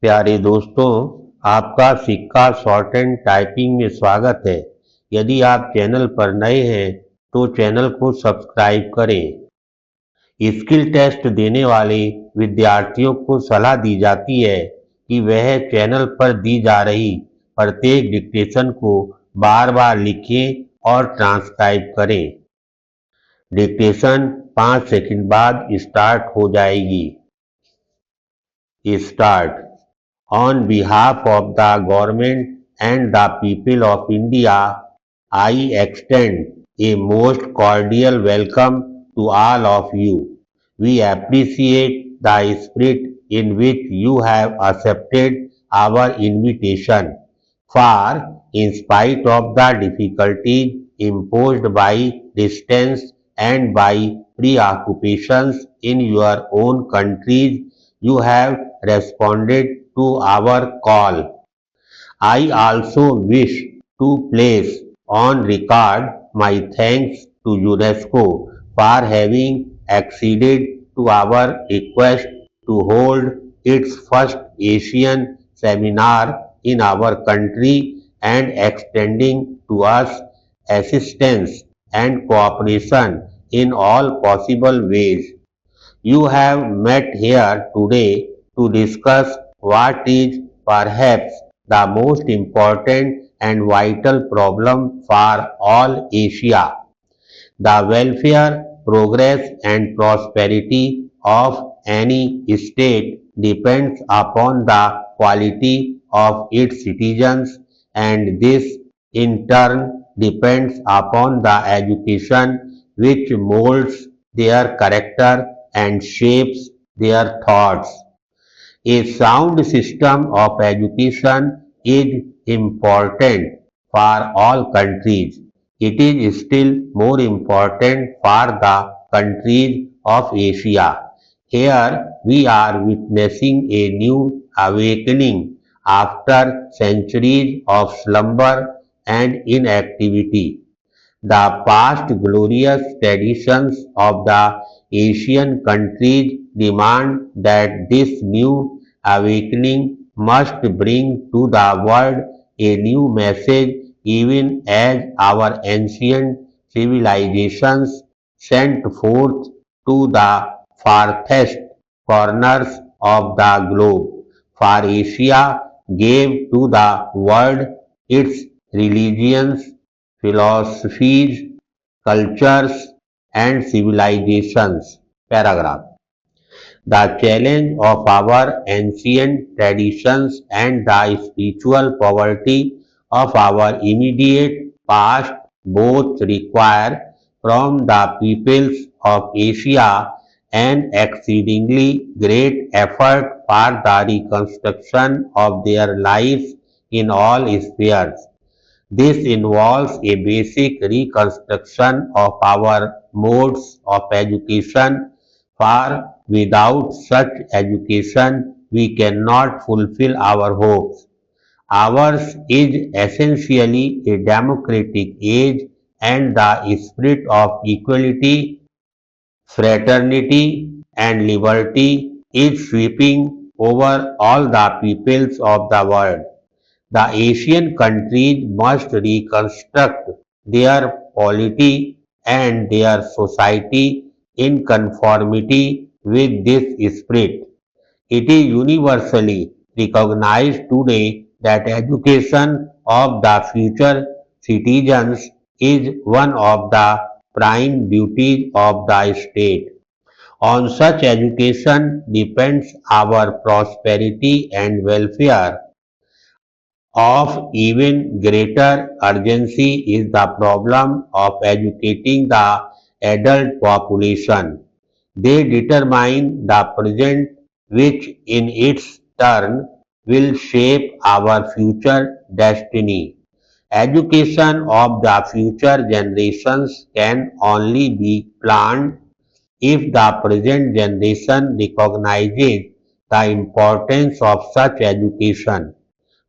प्यारे दोस्तों, आपका सिक्का शॉर्ट एंड टाइपिंग में स्वागत है। यदि आप चैनल पर नए हैं तो चैनल को सब्सक्राइब करें। स्किल टेस्ट देने वाले विद्यार्थियों को सलाह दी जाती है कि वह चैनल पर दी जा रही प्रत्येक डिक्टेशन को बार बार लिखें और ट्रांसक्राइब करें। डिक्टेशन 5 सेकंड बाद स्टार्ट हो जाएगी। Start. On behalf of the government and the people of India, I extend a most cordial welcome to all of you. We appreciate the spirit in which you have accepted our invitation. For, in spite of the difficulties imposed by distance and by preoccupations in your own countries, you have responded to our call. I also wish to place on record my thanks to UNESCO for having acceded to our request to hold its first Asian seminar in our country and extending to us assistance and cooperation in all possible ways. You have met here today to discuss what is perhaps the most important and vital problem for all Asia: the welfare, progress, and prosperity of any state depends upon the quality of its citizens, and this in turn depends upon the education which molds their character and shapes their thoughts. A sound system of education is important for all countries. It is still more important for the countries of Asia. Here we are witnessing a new awakening after centuries of slumber and inactivity. The past glorious traditions of the Asian countries demand that this new awakening must bring to the world a new message, even as our ancient civilizations sent forth to the farthest corners of the globe. For Asia gave to the world its religions, philosophies, cultures, and civilizations. Paragraph. The challenge of our ancient traditions and the spiritual poverty of our immediate past both require from the peoples of Asia an exceedingly great effort for the reconstruction of their lives in all spheres. This involves a basic reconstruction of our modes of education, for without such education we cannot fulfill our hopes. Ours is essentially a democratic age, and the spirit of equality, fraternity, and liberty is sweeping over all the peoples of the world. The Asian countries must reconstruct their polity and their society in conformity with this spirit. It is universally recognized today that education of the future citizens is one of the prime duties of the state. On such education depends our prosperity and welfare. Of even greater urgency is the problem of educating the adult population. They determine the present, which in its turn will shape our future destiny. Education of the future generations can only be planned if the present generation recognizes the importance of such education.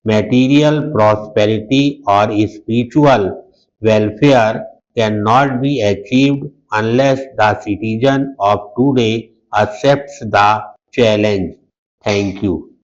Material prosperity or spiritual welfare cannot be achieved unless the citizen of today accepts the challenge. Thank you.